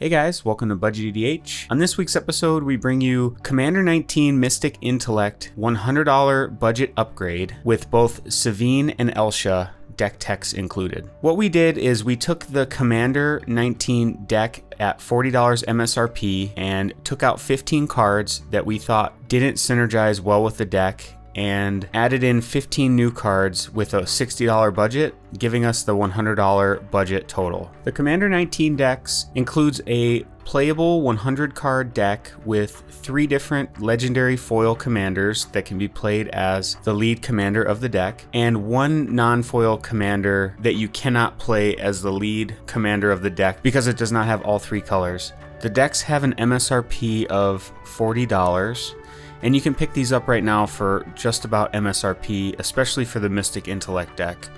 Hey guys, welcome to BudgetEDH. On this week's episode, we bring you Commander 19 Mystic Intellect $100 budget upgrade with both Sevinne and Elsha deck techs included. What we did is we took the Commander 19 deck at $40 MSRP and took out 15 cards that we thought didn't synergize well with the deck and added in 15 new cards with a $60 budget, giving us the $100 budget total. The Commander 19 decks includes a playable 100 card deck with 3 different legendary foil commanders that can be played as the lead commander of the deck, and 1 non-foil commander that you cannot play as the lead commander of the deck because it does not have all 3 colors. The decks have an MSRP of $40. And you can pick these up right now for just about MSRP, especially for the Mystic Intellect deck.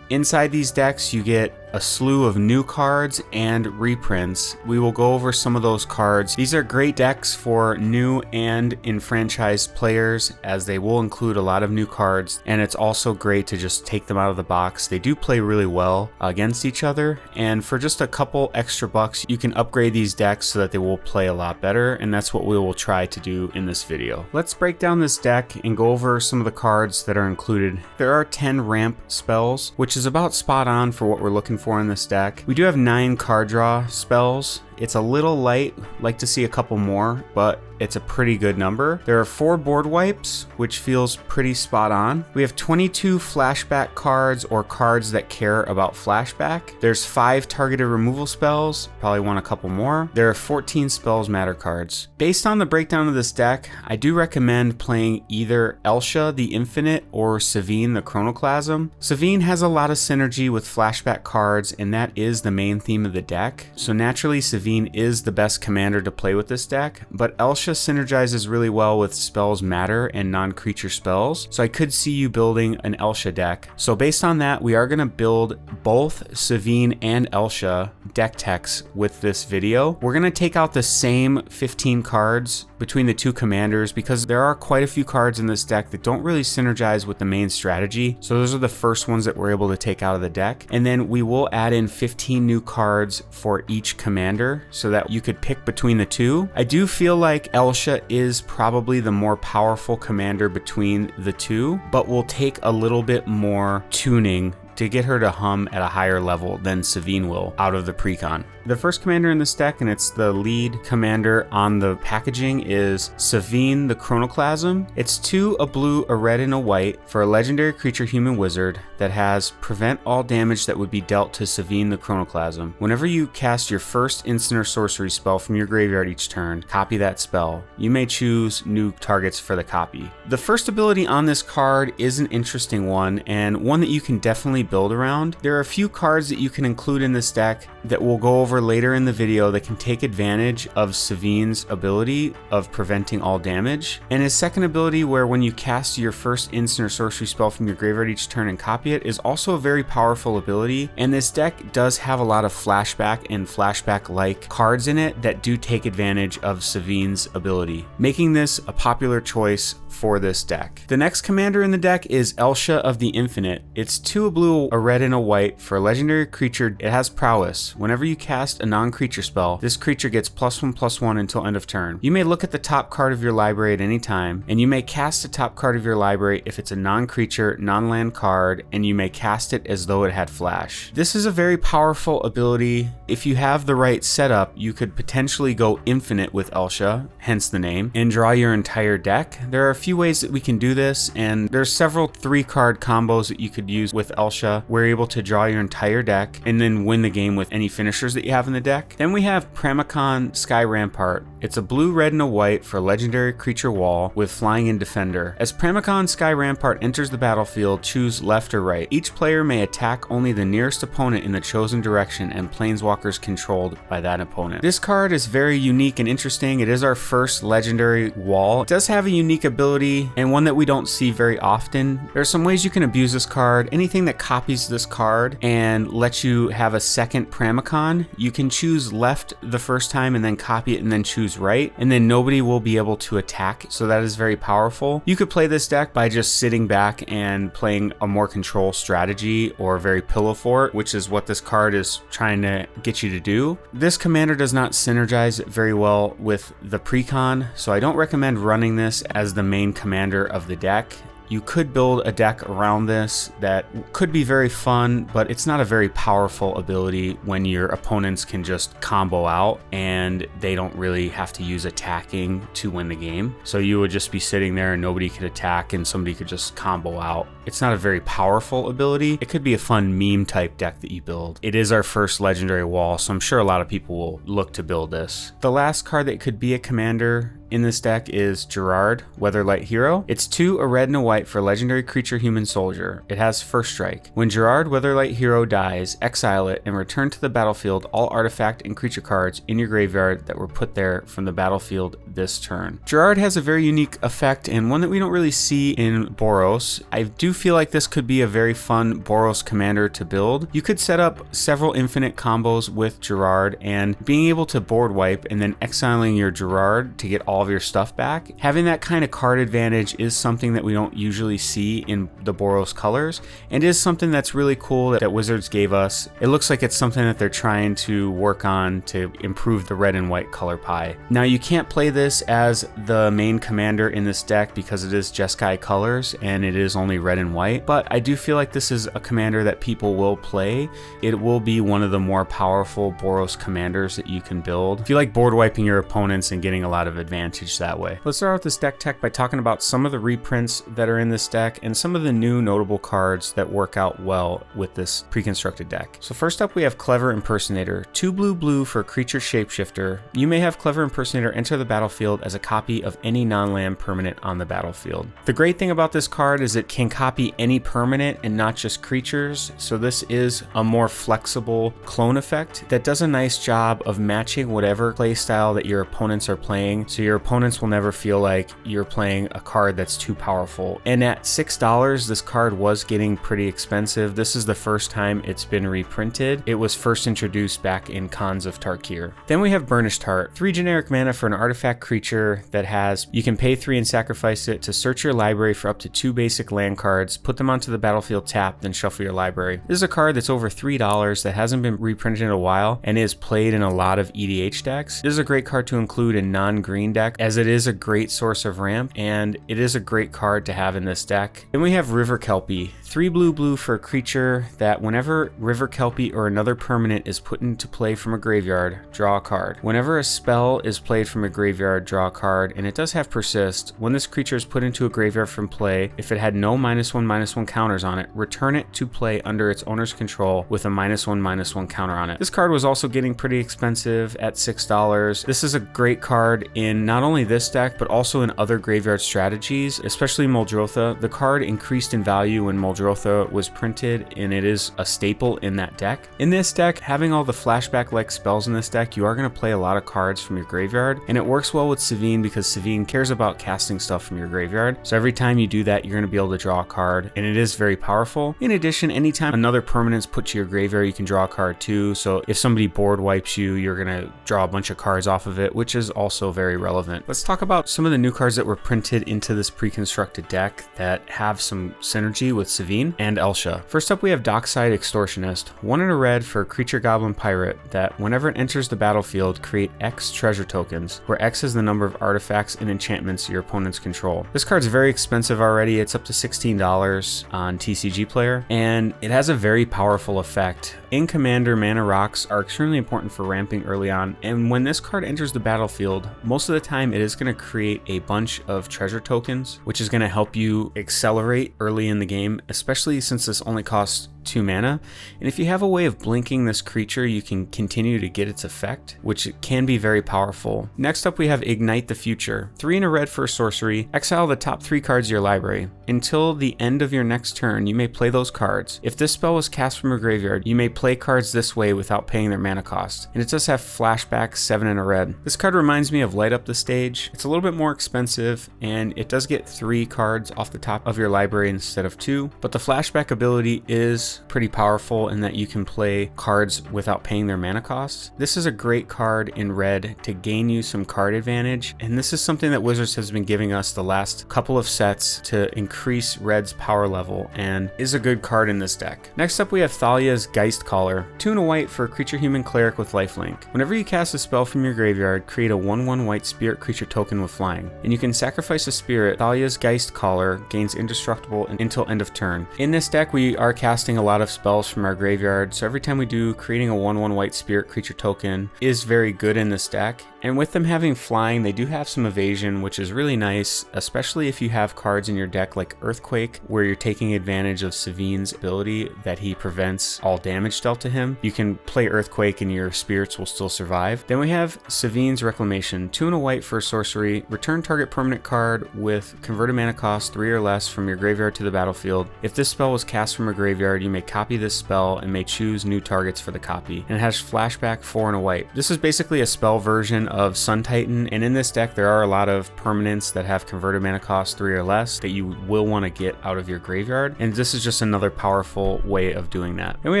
Inside these decks, you get a slew of new cards and reprints. We will go over some of those cards. These are great decks for new and enfranchised players, as they will include a lot of new cards, and it's also great to just take them out of the box. They do play really well against each other, and for just a couple extra bucks, you can upgrade these decks so that they will play a lot better, and that's what we will try to do in this video. Let's break down this deck and go over some of the cards that are included. There are 10 ramp spells, which is about spot on for what we're looking for in this deck. We do have 9 card draw spells. It's a little light, like to see a couple more, but it's a pretty good number. There are 4 board wipes, which feels pretty spot on. We have 22 flashback cards or cards that care about flashback. There's 5 targeted removal spells, probably want a couple more. There are 14 spells matter cards. Based on the breakdown of this deck, I do recommend playing either Elsha the Infinite or Sevinne the Chronoclasm. Sevinne has a lot of synergy with flashback cards, and that is the main theme of the deck. So naturally, Sevinne is the best commander to play with this deck, but Elsha synergizes really well with spells matter and non-creature spells, so I could see you building an Elsha deck. So based on that, we are going to build both Sevinne and Elsha deck techs with this video. We're going to take out the same 15 cards between the 2 commanders because there are quite a few cards in this deck that don't really synergize with the main strategy, so those are the first ones that we're able to take out of the deck, and then we will add in 15 new cards for each commander so that you could pick between the 2. I do feel like Elsha is probably the more powerful commander between the 2, but will take a little bit more tuning to get her to hum at a higher level than Sevinne will out of the precon. The first commander in this deck, and it's the lead commander on the packaging, is Sevinne the Chronoclasm. It's 2, a blue, a red, and a white for a legendary creature human wizard that has prevent all damage that would be dealt to Sevinne the Chronoclasm. Whenever you cast your first instant or sorcery spell from your graveyard each turn, copy that spell. You may choose new targets for the copy. The first ability on this card is an interesting one, and one that you can definitely build around. There are a few cards that you can include in this deck that we'll go over later in the video that can take advantage of Sevinne's ability of preventing all damage, and his second ability, where when you cast your first instant or sorcery spell from your graveyard each turn and copy it, is also a very powerful ability, and this deck does have a lot of flashback and flashback-like cards in it that do take advantage of Sevinne's ability, making this a popular choice for this deck. The next commander in the deck is Elsha of the Infinite. It's 2, a blue, a red, and a white for a legendary creature. It has prowess. Whenever you cast a non-creature spell, this creature gets +1/+1 until end of turn. You may look at the top card of your library at any time, and you may cast the top card of your library if it's a non-creature, non-land card, and you may cast it as though it had flash. This is a very powerful ability. If you have the right setup, you could potentially go infinite with Elsha, hence the name, and draw your entire deck. There are a few ways that we can do this, and there's several 3-card combos that you could use with Elsha. We're able to draw your entire deck and then win the game with any finishers that you have in the deck. Then we have Pramikon Sky Rampart. It's a blue, red, and a white for legendary creature wall with flying and defender. As Pramikon Sky Rampart enters the battlefield, choose left or right. Each player may attack only the nearest opponent in the chosen direction and planeswalkers controlled by that opponent. This card is very unique and interesting. It is our first legendary wall. It does have a unique ability and one that we don't see very often. There are some ways you can abuse this card. Anything that copies this card and lets you have a second Pramikon, you can choose left the first time and then copy it and then choose right, and then nobody will be able to attack, so that is very powerful. You could play this deck by just sitting back and playing a more control strategy or very pillow fort, which is what this card is trying to get you to do. This commander does not synergize very well with the precon, so I don't recommend running this as the main commander of the deck. You could build a deck around this that could be very fun, but it's not a very powerful ability when your opponents can just combo out and they don't really have to use attacking to win the game. So you would just be sitting there and nobody could attack and somebody could just combo out. It's not a very powerful ability. It could be a fun meme type deck that you build. It is our first legendary wall, so I'm sure a lot of people will look to build this. The last card that could be a commander in this deck is Gerard, Weatherlight Hero. It's 2, a red and a white for legendary creature human soldier. It has first strike. When Gerard, Weatherlight Hero dies, exile it and return to the battlefield all artifact and creature cards in your graveyard that were put there from the battlefield this turn. Gerard has a very unique effect and one that we don't really see in Boros. I do feel like this could be a very fun Boros commander to build. You could set up several infinite combos with Gerard, and being able to board wipe and then exiling your Gerard to get all of your stuff back. Having that kind of card advantage is something that we don't usually see in the Boros colors, and is something that's really cool that Wizards gave us. It looks like it's something that they're trying to work on to improve the red and white color pie. Now you can't play this as the main commander in this deck because it is Jeskai colors and it is only red and white, but I do feel like this is a commander that people will play. It will be one of the more powerful Boros commanders that you can build if you like board wiping your opponents and getting a lot of advantage that way. Let's start with this deck tech by talking about some of the reprints that are in this deck and some of the new notable cards that work out well with this pre-constructed deck. So first up we have Clever Impersonator. 2 blue for creature shapeshifter. You may have Clever Impersonator enter the battlefield as a copy of any non-land permanent on the battlefield. The great thing about this card is it can copy any permanent and not just creatures, so this is a more flexible clone effect that does a nice job of matching whatever playstyle that your opponents are playing, so your opponents will never feel like you're playing a card that's too powerful. And at $6, this card was getting pretty expensive. This is the first time it's been reprinted. It was first introduced back in Khans of Tarkir. Then we have Burnished Heart. 3 generic mana for an artifact creature that has, you can pay 3 and sacrifice it to search your library for up to 2 basic land cards, put them onto the battlefield tapped, then shuffle your library. This is a card that's over $3 that hasn't been reprinted in a while and is played in a lot of EDH decks. This is a great card to include in non-green decks, as it is a great source of ramp and it is a great card to have in this deck. Then we have River Kelpie. 3 blue for a creature that whenever River Kelpie or another permanent is put into play from a graveyard, draw a card. Whenever a spell is played from a graveyard, draw a card, and it does have persist. When this creature is put into a graveyard from play, if it had no -1/-1 counters on it, return it to play under its owner's control with a -1/-1 counter on it. This card was also getting pretty expensive at $6. This is a great card in not only this deck, but also in other graveyard strategies, especially Muldrotha. The card increased in value when Muldrotha was printed, and it is a staple in that deck. In this deck, having all the flashback-like spells in this deck, you are going to play a lot of cards from your graveyard, and it works well with Sevinne because Sevinne cares about casting stuff from your graveyard. So every time you do that, you're going to be able to draw a card, and it is very powerful. In addition, anytime another permanent's put to your graveyard, you can draw a card too. So if somebody board wipes you, you're going to draw a bunch of cards off of it, which is also very relevant. Let's talk about some of the new cards that were printed into this pre-constructed deck that have some synergy with Sevinne and Elsha. First up, we have Dockside Extortionist. 1 and a red for a creature goblin pirate that whenever it enters the battlefield, create X treasure tokens, where X is the number of artifacts and enchantments your opponents control. This card's very expensive already. It's up to $16 on TCG Player, and it has a very powerful effect. In Commander, mana rocks are extremely important for ramping early on, and when this card enters the battlefield, most of the time it is going to create a bunch of treasure tokens, which is going to help you accelerate early in the game, especially since this only costs 2 mana. And if you have a way of blinking this creature, you can continue to get its effect, which can be very powerful. Next up, we have Ignite the Future. 3 and a red for a sorcery. Exile the top 3 cards of your library. Until the end of your next turn, you may play those cards. If this spell was cast from a graveyard, you may play cards this way without paying their mana cost. And it does have flashback 7 and a red. This card reminds me of Light Up the Stage. It's a little bit more expensive, and it does get 3 cards off the top of your library instead of 2, but the flashback ability is is pretty powerful in that you can play cards without paying their mana costs. This is a great card in red to gain you some card advantage, and this is something that Wizards has been giving us the last couple of sets to increase red's power level, and is a good card in this deck. Next up we have Thalia's Geistcaller. 2 and a white for a creature human cleric with lifelink. Whenever you cast a spell from your graveyard, create a 1/1 white spirit creature token with flying, and you can sacrifice a spirit. Thalia's Geistcaller gains indestructible until end of turn. In this deck we are casting a lot of spells from our graveyard, so every time we do, creating a 1/1 white spirit creature token is very good in this deck. And with them having flying, they do have some evasion, which is really nice, especially if you have cards in your deck like Earthquake, where you're taking advantage of Sevinne's ability that he prevents all damage dealt to him. You can play Earthquake and your spirits will still survive. Then we have Sevinne's Reclamation. 2 and a white for sorcery. Return target permanent card with converted mana cost 3 or less from your graveyard to the battlefield. If this spell was cast from a graveyard, you may copy this spell and may choose new targets for the copy. And it has flashback 4 and a white. This is basically a spell version of Sun Titan, and in this deck there are a lot of permanents that have converted mana cost 3 or less that you will want to get out of your graveyard, and this is just another powerful way of doing that. Then we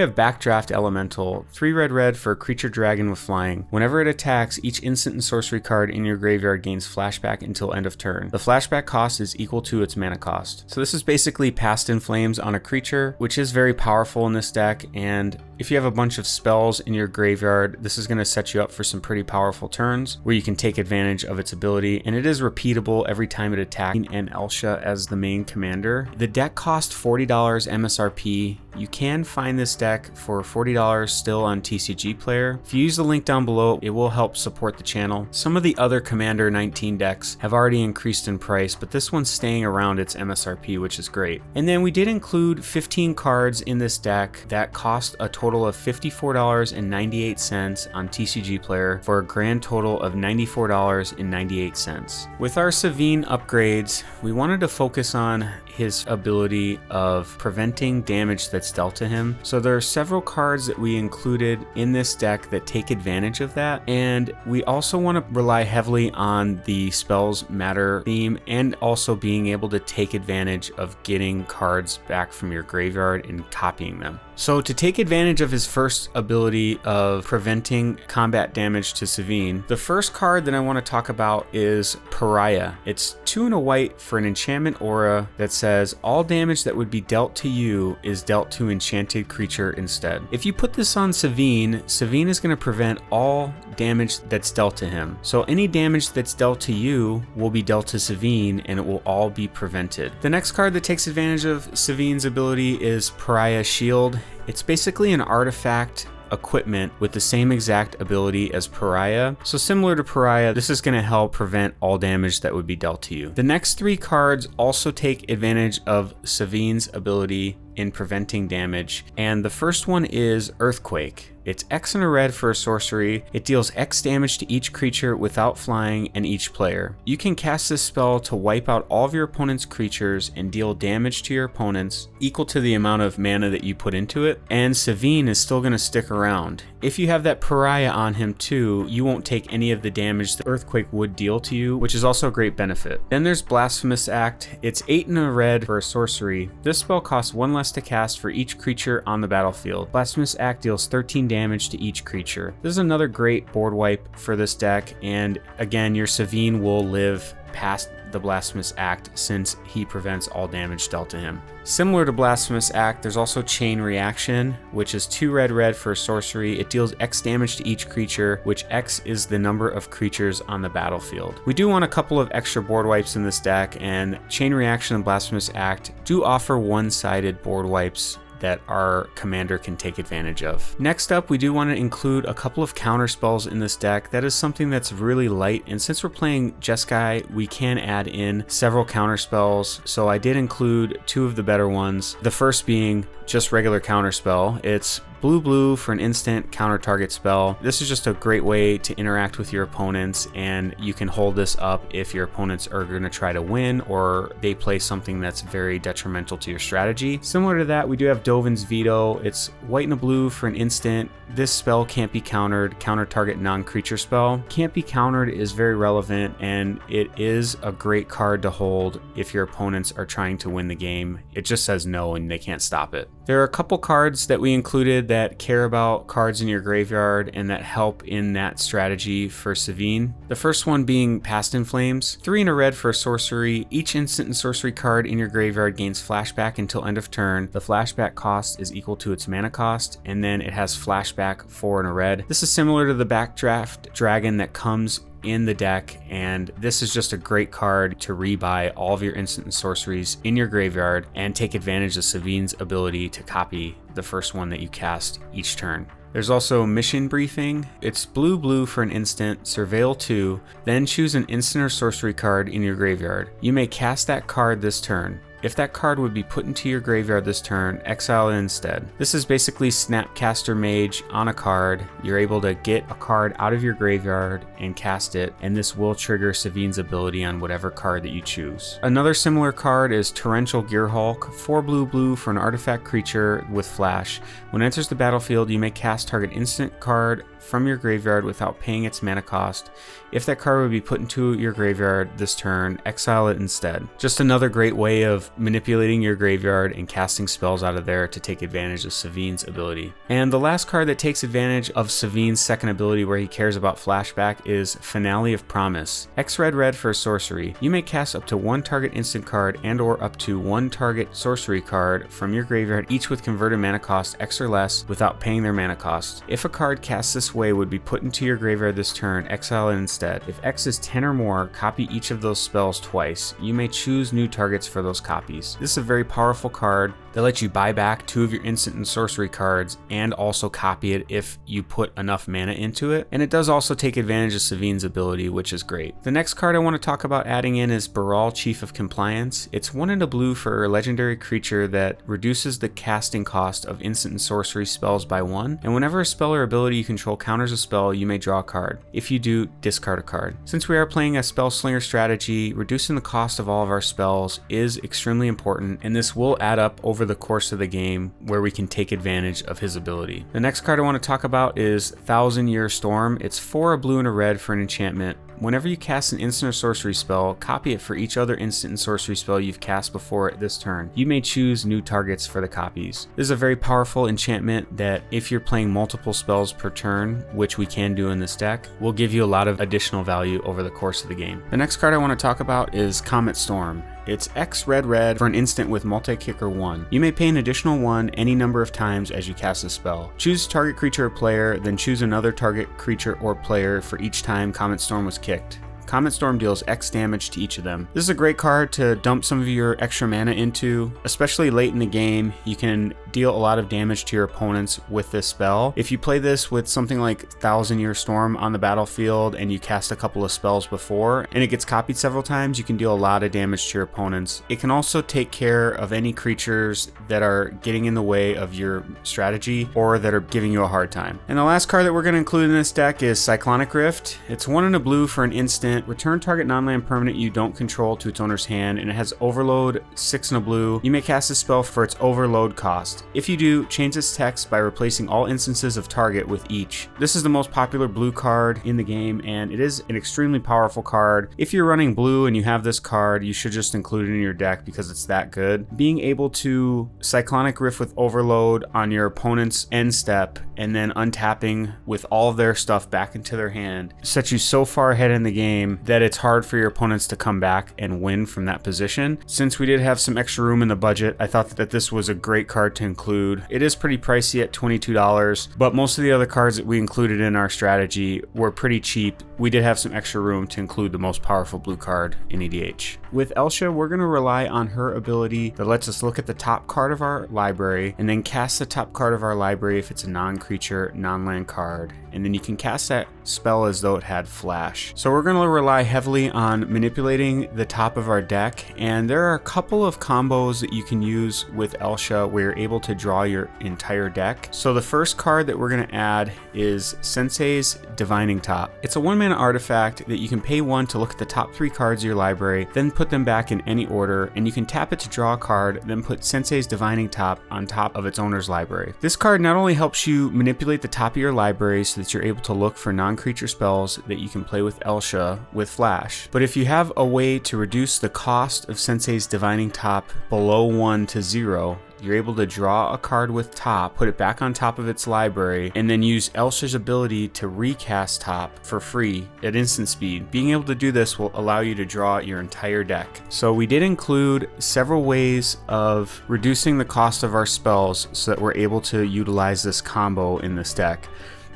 have Backdraft Elemental. 3 red for a creature dragon with flying. Whenever it attacks, each instant and sorcery card in your graveyard gains flashback until end of turn. The flashback cost is equal to its mana cost. So this is basically Past in Flames on a creature, which is very powerful in this deck, and if you have a bunch of spells in your graveyard, this is going to set you up for some pretty powerful turns where you can take advantage of its ability, and it is repeatable every time it attacks, and Elsha as the main commander. The deck costs $40 MSRP. You can find this deck for $40 still on TCG Player. If you use the link down below, it will help support the channel. Some of the other Commander 19 decks have already increased in price, but this one's staying around its MSRP, which is great. And then we did include 15 cards in this deck that cost a total of $54.98 on TCG Player for a grand total of $94.98. With our Sevinne upgrades, we wanted to focus on his ability of preventing damage that's dealt to him. So there are several cards that we included in this deck that take advantage of that, and we also want to rely heavily on the spells matter theme and also being able to take advantage of getting cards back from your graveyard and copying them. So to take advantage of his first ability of preventing combat damage to Sevinne, the first card that I want to talk about is Pariah. It's 2 and a white for an enchantment aura that says all damage that would be dealt to you is dealt to enchanted creature instead. If you put this on Sevinne, Sevinne is going to prevent all damage that's dealt to him. So any damage that's dealt to you will be dealt to Sevinne, and it will all be prevented. The next card that takes advantage of Sevinne's ability is Pariah Shield. It's basically an artifact equipment with the same exact ability as Pariah. So similar to Pariah, this is going to help prevent all damage that would be dealt to you. The next 3 cards also take advantage of Sevinne's ability in preventing damage, and the first one is Earthquake. It's X and a red for a sorcery. It deals X damage to each creature without flying and each player. You can cast this spell to wipe out all of your opponent's creatures and deal damage to your opponents equal to the amount of mana that you put into it, and Sevinne is still going to stick around. If you have that Pariah on him too, you won't take any of the damage the Earthquake would deal to you, which is also a great benefit. Then there's Blasphemous Act. It's 8 and a red for a sorcery. This spell costs 1 less to cast for each creature on the battlefield. Blasphemous Act deals 13 damage to each creature. This is another great board wipe for this deck, and again, your Sevinne will live past the Blasphemous Act since he prevents all damage dealt to him. Similar to Blasphemous Act, there's also Chain Reaction, which is 2 red for a sorcery. It deals X damage to each creature, which X is the number of creatures on the battlefield. We do want a couple of extra board wipes in this deck, and Chain Reaction and Blasphemous Act do offer one-sided board wipes that our commander can take advantage of. Next up, we do want to include a couple of counter spells in this deck. That is something that's really light, and since we're playing Jeskai, we can add in several counter spells, so I did include 2 of the better ones. The first being just regular counter spell. It's Blue for an instant counter target spell. This is just a great way to interact with your opponents, and you can hold this up if your opponents are going to try to win or they play something that's very detrimental to your strategy. Similar to that, we do have Dovin's Veto. It's white and a blue for an instant. This spell can't be countered, counter target non-creature spell. Can't be countered is very relevant, and it is a great card to hold if your opponents are trying to win the game. It just says no and they can't stop it. There are a couple cards that we included that care about cards in your graveyard and that help in that strategy for Sevinne. The first one being Past in Flames. 3 and a red for a sorcery. Each instant and sorcery card in your graveyard gains flashback until end of turn. The flashback cost is equal to its mana cost, and then it has flashback 4 and a red. This is similar to the Backdraft Dragon that comes in the deck, and this is just a great card to rebuy all of your instant and sorceries in your graveyard and take advantage of Sevinne's ability to copy the first one that you cast each turn. There's also Mission Briefing. It's blue for an instant, Surveil 2, then choose an instant or sorcery card in your graveyard. You may cast that card this turn. If that card would be put into your graveyard this turn, exile it instead. This is basically Snapcaster Mage on a card. You're able to get a card out of your graveyard and cast it, and this will trigger Sevinne's ability on whatever card that you choose. Another similar card is Torrential Gearhulk, 4 blue for an artifact creature with flash. When it enters the battlefield, you may cast target instant card from your graveyard without paying its mana cost. If that card would be put into your graveyard this turn, exile it instead. Just another great way of manipulating your graveyard and casting spells out of there to take advantage of Sevinne's ability. And the last card that takes advantage of Sevinne's second ability where he cares about flashback is Finale of Promise. X red for a sorcery. You may cast up to 1 target instant card and or up to 1 target sorcery card from your graveyard, each with converted mana cost X or less without paying their mana cost. If a card cast this way would be put into your graveyard this turn, exile it instead. If X is 10 or more, copy each of those spells twice. You may choose new targets for those copies. This is a very powerful card that lets you buy back 2 of your instant and sorcery cards and also copy it if you put enough mana into it. And it does also take advantage of Sevinne's ability, which is great. The next card I want to talk about adding in is Baral, Chief of Compliance. It's 1 and a blue for a legendary creature that reduces the casting cost of instant and sorcery spells by 1. And whenever a spell or ability you control counters a spell, you may draw a card. If you do, discard a card. Since we are playing a spell-slinger strategy, reducing the cost of all of our spells is extremely important, and this will add up over the course of the game where we can take advantage of his ability. The next card I want to talk about is 1,000 Year Storm. It's 4 a blue and a red for an enchantment. Whenever you cast an instant or sorcery spell, copy it for each other instant and sorcery spell you've cast before it this turn. You may choose new targets for the copies. This is a very powerful enchantment that, if you're playing multiple spells per turn, which we can do in this deck, will give you a lot of additional value over the course of the game. The next card I want to talk about is Comet Storm. It's X red for an instant with multi-kicker 1. You may pay an additional 1 any number of times as you cast a spell. Choose target creature or player, then choose another target creature or player for each time Comet Storm was kicked. Comet Storm deals X damage to each of them. This is a great card to dump some of your extra mana into, especially late in the game. You can deal a lot of damage to your opponents with this spell. If you play this with something like 1,000 Year Storm on the battlefield and you cast a couple of spells before and it gets copied several times, you can deal a lot of damage to your opponents. It can also take care of any creatures that are getting in the way of your strategy or that are giving you a hard time. And the last card that we're going to include in this deck is Cyclonic Rift. It's 1 and a blue for an instant. Return target non-land permanent you don't control to its owner's hand, and it has Overload, 6 and a blue. You may cast this spell for its Overload cost. If you do, change its text by replacing all instances of target with each. This is the most popular blue card in the game, and it is an extremely powerful card. If you're running blue and you have this card, you should just include it in your deck because it's that good. Being able to Cyclonic Rift with Overload on your opponent's end step and then untapping with all of their stuff back into their hand sets you so far ahead in the game that it's hard for your opponents to come back and win from that position. Since we did have some extra room in the budget, I thought that this was a great card to include. It is pretty pricey at $22, but most of the other cards that we included in our strategy were pretty cheap. We did have some extra room to include the most powerful blue card in EDH. With Elsha, we're going to rely on her ability that lets us look at the top card of our library and then cast the top card of our library if it's a non-creature, non-land card. And then you can cast that spell as though it had flash. So we're going to rely heavily on manipulating the top of our deck, and there are a couple of combos that you can use with Elsha where you're able to draw your entire deck. So the first card that we're going to add is Sensei's Divining Top. It's a 1-mana artifact that you can pay 1 to look at the top 3 cards of your library, then put them back in any order, and you can tap it to draw a card, then put Sensei's Divining Top on top of its owner's library. This card not only helps you manipulate the top of your library so that you're able to look for non-creature spells that you can play with Elsha with Flash, but if you have a way to reduce the cost of Sensei's Divining Top below 1 to 0, you're able to draw a card with top, put it back on top of its library, and then use Elsha's ability to recast top for free at instant speed. Being able to do this will allow you to draw your entire deck. So we did include several ways of reducing the cost of our spells so that we're able to utilize this combo in this deck.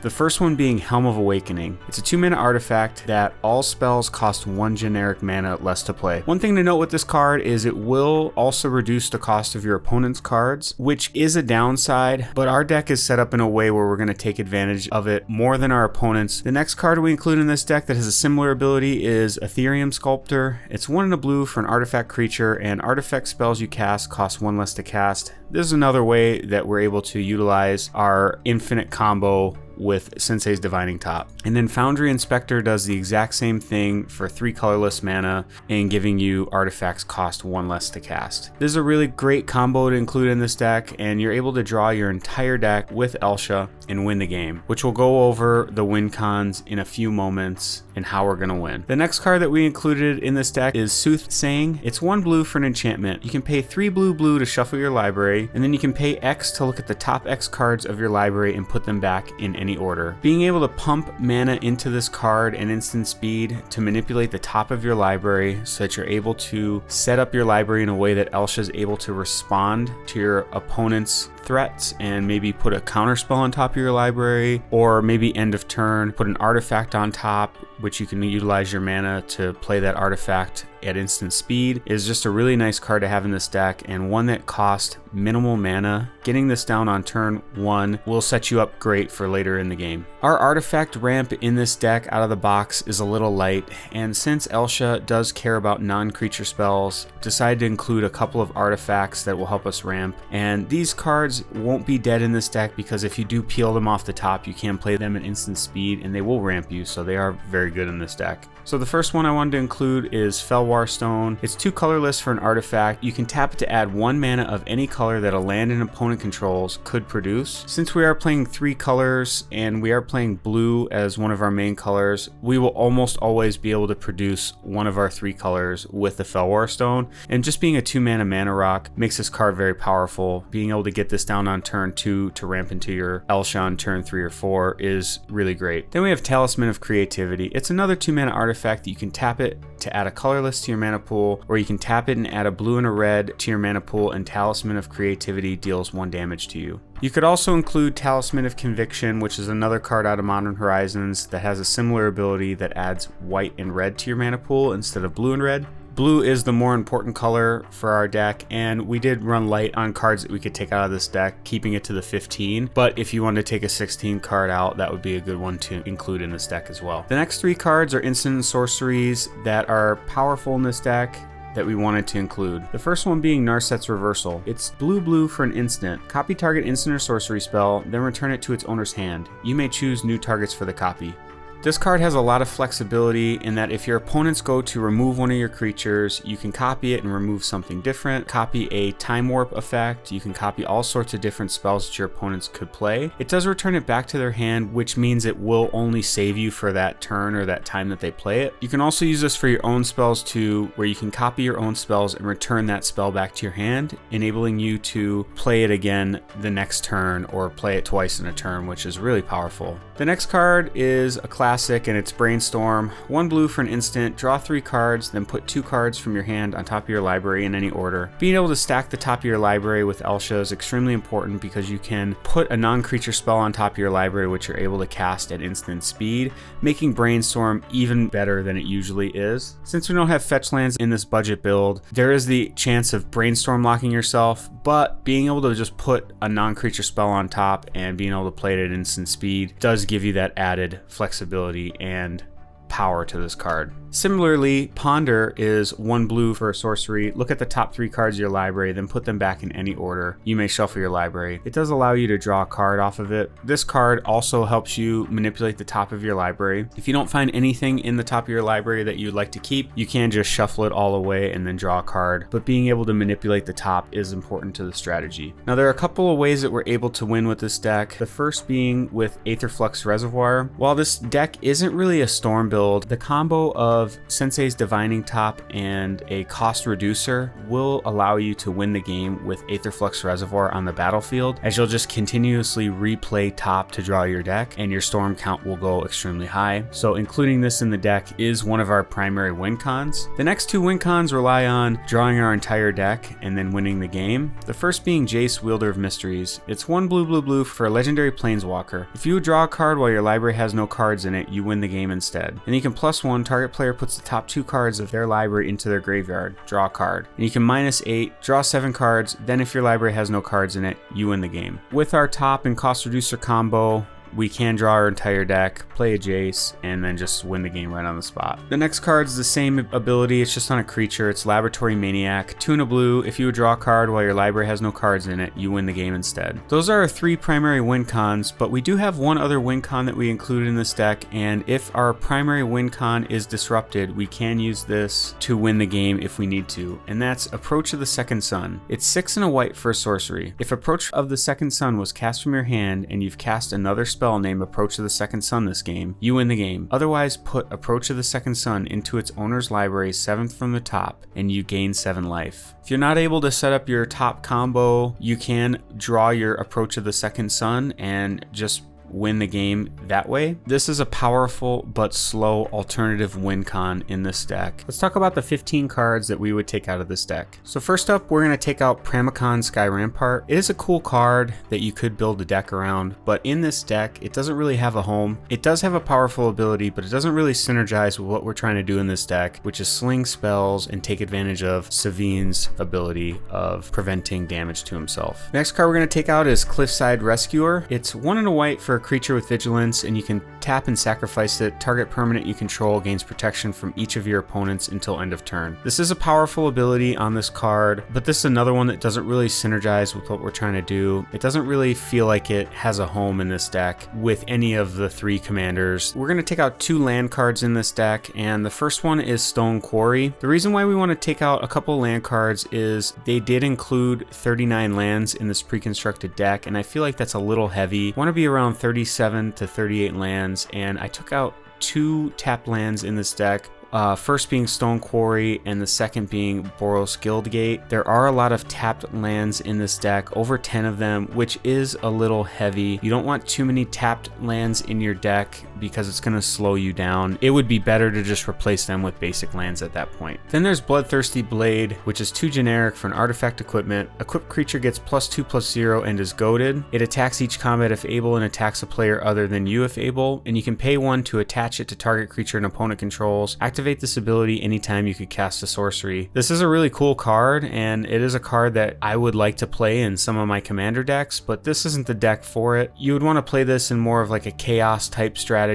The first one being Helm of Awakening. It's a 2-mana artifact that all spells cost 1 generic mana less to play. One thing to note with this card is it will also reduce the cost of your opponent's cards, which is a downside, but our deck is set up in a way where we're going to take advantage of it more than our opponents. The next card we include in this deck that has a similar ability is Ethereum Sculptor. It's 1 and a blue for an artifact creature, and artifact spells you cast cost 1 less to cast. This is another way that we're able to utilize our infinite combo with Sensei's Divining Top. And then Foundry Inspector does the exact same thing for 3 colorless mana and giving you artifacts cost 1 less to cast. This is a really great combo to include in this deck, and you're able to draw your entire deck with Elsha and win the game, which we'll go over the win cons in a few moments and how we're gonna win. The next card that we included in this deck is Soothsaying. It's 1 blue for an enchantment. You can pay 3 blue to shuffle your library, and then you can pay X to look at the top X cards of your library and put them back in any order. Being able to pump mana into this card at instant speed to manipulate the top of your library so that you're able to set up your library in a way that Elsha is able to respond to your opponent's threats and maybe put a counter spell on top of your library, or maybe end of turn put an artifact on top, which you can utilize your mana to play that artifact at instant speed, is just a really nice card to have in this deck, and one that costs minimal mana. Getting this down on turn 1 will set you up great for later in the game. Our artifact ramp in this deck out of the box is a little light, and since Elsha does care about non-creature spells, decided to include a couple of artifacts that will help us ramp. And these cards won't be dead in this deck because if you do peel them off the top, you can play them at instant speed and they will ramp you, so they are very good in this deck. So the first one I wanted to include is Fellwar Stone. It's 2 colorless for an artifact. You can tap it to add 1 mana of any color that a land an opponent controls could produce. Since we are playing 3 colors and we are playing blue as one of our main colors, we will almost always be able to produce one of our 3 colors with the Fellwar Stone. And just being a 2-mana mana rock makes this card very powerful. Being able to get this down on turn 2 to ramp into your Elsha on turn 3 or 4 is really great. Then we have Talisman of Creativity. It's another 2-mana artifact that you can tap it to add a colorless to your mana pool, or you can tap it and add a blue and a red to your mana pool, and Talisman of Creativity deals 1 damage to you. You could also include Talisman of Conviction, which is another card out of Modern Horizons that has a similar ability that adds white and red to your mana pool instead of blue and red. Blue is the more important color for our deck, and we did run light on cards that we could take out of this deck, keeping it to the 15, but if you wanted to take a 16 card out, that would be a good one to include in this deck as well. The next 3 cards are instant and sorceries that are powerful in this deck that we wanted to include. The first one being Narset's Reversal. It's blue for an instant. Copy target instant or sorcery spell, then return it to its owner's hand. You may choose new targets for the copy. This card has a lot of flexibility in that if your opponents go to remove one of your creatures, you can copy it and remove something different. Copy a time warp effect. You can copy all sorts of different spells that your opponents could play. It does return it back to their hand, which means it will only save you for that turn or that time that they play it. You can also use this for your own spells too, where you can copy your own spells and return that spell back to your hand, enabling you to play it again the next turn or play it twice in a turn, which is really powerful. The next card is a classic, and it's Brainstorm. 1 blue for an instant, draw 3 cards, then put 2 cards from your hand on top of your library in any order. Being able to stack the top of your library with Elsha is extremely important because you can put a non-creature spell on top of your library which you're able to cast at instant speed, making Brainstorm even better than it usually is. Since we don't have fetch lands in this budget build, there is the chance of Brainstorm locking yourself, but being able to just put a non-creature spell on top and being able to play it at instant speed does give you that added flexibility and power to this card. Similarly, Ponder is 1 blue for a sorcery. Look at the top 3 cards of your library, then put them back in any order. You may shuffle your library. It does allow you to draw a card off of it. This card also helps you manipulate the top of your library. If you don't find anything in the top of your library that you'd like to keep, you can just shuffle it all away and then draw a card. But being able to manipulate the top is important to the strategy. Now, there are a couple of ways that we're able to win with this deck. The first being with Aetherflux Reservoir. While this deck isn't really a storm build, the combo of Sensei's Divining Top and a cost reducer will allow you to win the game with Aetherflux Reservoir on the battlefield, as you'll just continuously replay top to draw your deck, and your storm count will go extremely high. So including this in the deck is one of our primary win cons. The next 2 win cons rely on drawing our entire deck and then winning the game. The first being Jace, Wielder of Mysteries. It's 1 blue for a legendary planeswalker. If you draw a card while your library has no cards in it, you win the game instead. And you can +1, target player puts the top 2 cards of their library into their graveyard, draw a card. And you can -8, draw 7 cards, then if your library has no cards in it, you win the game. With our top and cost reducer combo, we can draw our entire deck, play a Jace, and then just win the game right on the spot. The next card is the same ability, it's just on a creature. It's Laboratory Maniac. 2 and a blue, if you would draw a card while your library has no cards in it, you win the game instead. Those are our 3 primary win cons, but we do have one other win con that we included in this deck, and if our primary win con is disrupted, we can use this to win the game if we need to, and that's Approach of the Second Sun. It's 6 and a white for a sorcery. If Approach of the Second Sun was cast from your hand and you've cast another spell named Approach of the Second Sun this game, you win the game. Otherwise, put Approach of the Second Sun into its owner's library 7th from the top, and you gain 7 life. If you're not able to set up your top combo, you can draw your Approach of the Second Sun and just win the game that way. This is a powerful but slow alternative win con in this deck. Let's talk about the 15 cards that we would take out of this deck. So first up, we're going to take out Pramicon Sky Rampart. It is a cool card that you could build a deck around, but in this deck, it doesn't really have a home. It does have a powerful ability, but it doesn't really synergize with what we're trying to do in this deck, which is sling spells and take advantage of Sevinne's ability of preventing damage to himself. Next card we're going to take out is Cliffside Rescuer. It's 1 and a white for a creature with vigilance, and you can tap and sacrifice it. Target permanent you control gains protection from each of your opponents until end of turn. This is a powerful ability on this card, but this is another one that doesn't really synergize with what we're trying to do. It doesn't really feel like it has a home in this deck with any of the 3 commanders. We're going to take out 2 land cards in this deck, and the first one is Stone Quarry. The reason why we want to take out a couple land cards is they did include 39 lands in this pre-constructed deck, and I feel like that's a little heavy. I want to be around 37 to 38 lands, and I took out 2 tapped lands in this deck. First being Stone Quarry and the second being Boros Guildgate. There are a lot of tapped lands in this deck, over 10 of them, which is a little heavy. You don't want too many tapped lands in your deck because it's going to slow you down. It would be better to just replace them with basic lands at that point. Then there's Bloodthirsty Blade, which is too generic for an artifact equipment. Equipped creature gets +2/+0 and is goaded. It attacks each combat if able and attacks a player other than you if able, and you can pay 1 to attach it to target creature an opponent controls. Activate this ability anytime you could cast a sorcery. This is a really cool card, and it is a card that I would like to play in some of my commander decks, but this isn't the deck for it. You would want to play this in more of like a chaos type strategy,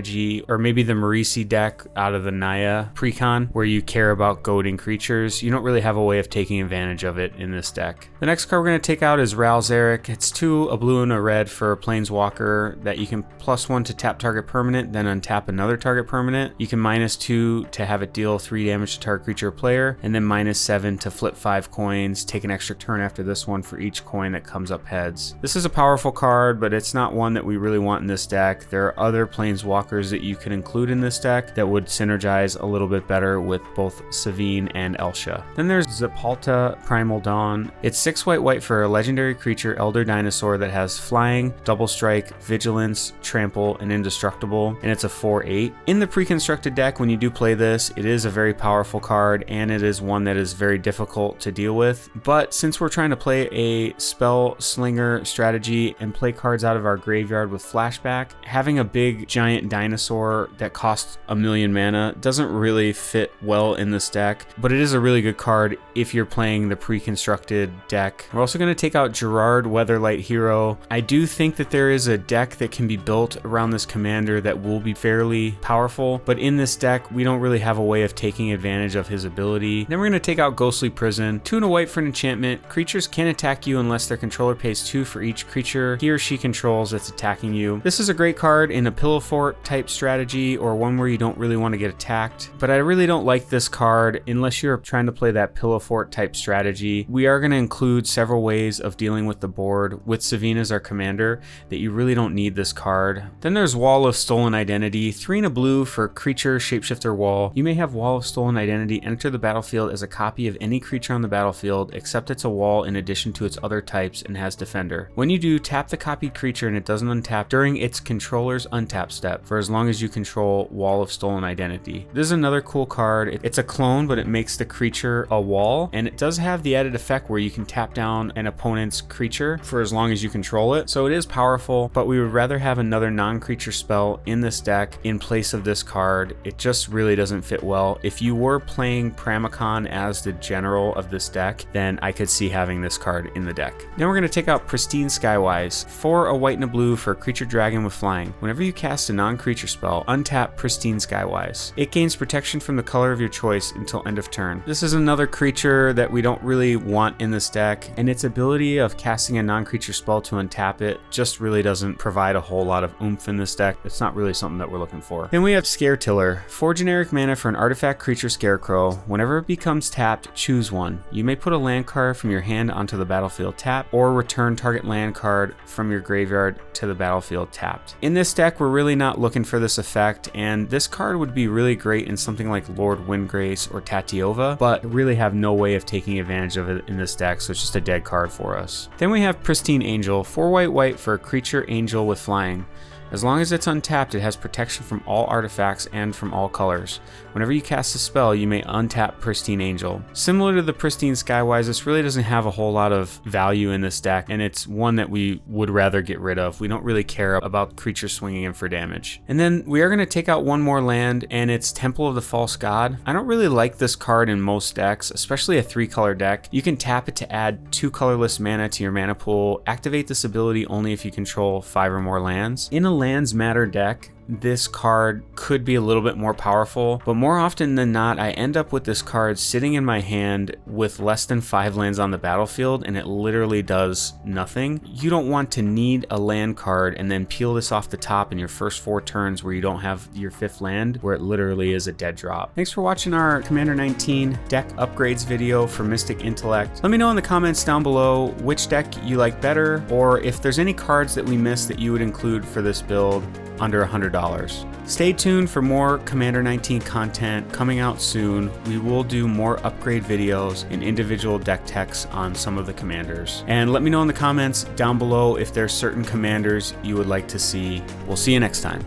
or maybe the Marisi deck out of the Naya precon, where you care about goading creatures. You don't really have a way of taking advantage of it in this deck. The next card we're going to take out is Ral Zarek. It's 2, a blue and a red for a planeswalker that you can +1 to tap target permanent, then untap another target permanent. You can -2 to have it deal 3 damage to target creature or player, and then -7 to flip 5 coins, take an extra turn after this one for each coin that comes up heads. This is a powerful card, but it's not one that we really want in this deck. There are other planeswalkers that you could include in this deck that would synergize a little bit better with both Sevinne and Elsha. Then there's Zapalta Primal Dawn. It's 6 white for a legendary creature, Elder Dinosaur, that has flying, double strike, vigilance, trample, and indestructible, and it's a 4/8. In the pre-constructed deck, when you do play this, it is a very powerful card, and it is one that is very difficult to deal with. But since we're trying to play a spell-slinger strategy and play cards out of our graveyard with flashback, having a big giant dinosaur that costs 1,000,000 mana doesn't really fit well in this deck, but it is a really good card if you're playing the pre-constructed deck. We're also going to take out Gerard, Weatherlight Hero. I do think that there is a deck that can be built around this commander that will be fairly powerful, but in this deck, we don't really have have a way of taking advantage of his ability. Then we're going to take out Ghostly Prison. 2 and a white for an enchantment. Creatures can't attack you unless their controller pays 2 for each creature he or she controls that's attacking you. This is a great card in a Pillow Fort type strategy, or one where you don't really want to get attacked. But I really don't like this card unless you're trying to play that Pillow Fort type strategy. We are going to include several ways of dealing with the board with Sevinne as our commander that you really don't need this card. Then there's Wall of Stolen Identity. 3 and a blue for creature shapeshifter wall. You may have Wall of Stolen Identity enter the battlefield as a copy of any creature on the battlefield, except it's a wall in addition to its other types and has defender. When you do, tap the copied creature and it doesn't untap during its controller's untap step for as long as you control Wall of Stolen Identity. This is another cool card. It's a clone, but it makes the creature a wall, and it does have the added effect where you can tap down an opponent's creature for as long as you control it. So it is powerful, but we would rather have another non-creature spell in this deck in place of this card. It just really doesn't fit well. If you were playing Pramicon as the general of this deck, then I could see having this card in the deck. Then we're going to take out Pristine Skywise. 4 a white and a blue for a creature dragon with flying. Whenever you cast a non-creature spell, untap Pristine Skywise. It gains protection from the color of your choice until end of turn. This is another creature that we don't really want in this deck, and its ability of casting a non-creature spell to untap it just really doesn't provide a whole lot of oomph in this deck. It's not really something that we're looking for. Then we have Scare Tiller. 4 generic mana for an artifact creature Scarecrow. Whenever it becomes tapped, choose one. You may put a land card from your hand onto the battlefield tapped, or return target land card from your graveyard to the battlefield tapped. In this deck, we're really not looking for this effect, and this card would be really great in something like Lord Windgrace or Tatiova, but really have no way of taking advantage of it in this deck, so it's just a dead card for us. Then we have Pristine Angel. 4 white for a creature angel with flying. As long as it's untapped, it has protection from all artifacts and from all colors. Whenever you cast a spell, you may untap Pristine Angel. Similar to the Pristine Skywise, this really doesn't have a whole lot of value in this deck, and it's one that we would rather get rid of. We don't really care about creatures swinging in for damage. And then we are going to take out one more land, and it's Temple of the False God. I don't really like this card in most decks, especially a 3-color deck. You can tap it to add 2 colorless mana to your mana pool. Activate this ability only if you control 5 or more lands. In a Lands Matter deck, this card could be a little bit more powerful, but more often than not, I end up with this card sitting in my hand with less than 5 lands on the battlefield, and it literally does nothing. You don't want to need a land card and then peel this off the top in your first 4 turns where you don't have your 5th land, where it literally is a dead drop. Thanks for watching our Commander 19 deck upgrades video for Mystic Intellect. Let me know in the comments down below which deck you like better, or if there's any cards that we missed that you would include for this build under $100. Stay tuned for more Commander 19 content coming out soon. We will do more upgrade videos and individual deck techs on some of the commanders. And let me know in the comments down below if there's certain commanders you would like to see. We'll see you next time.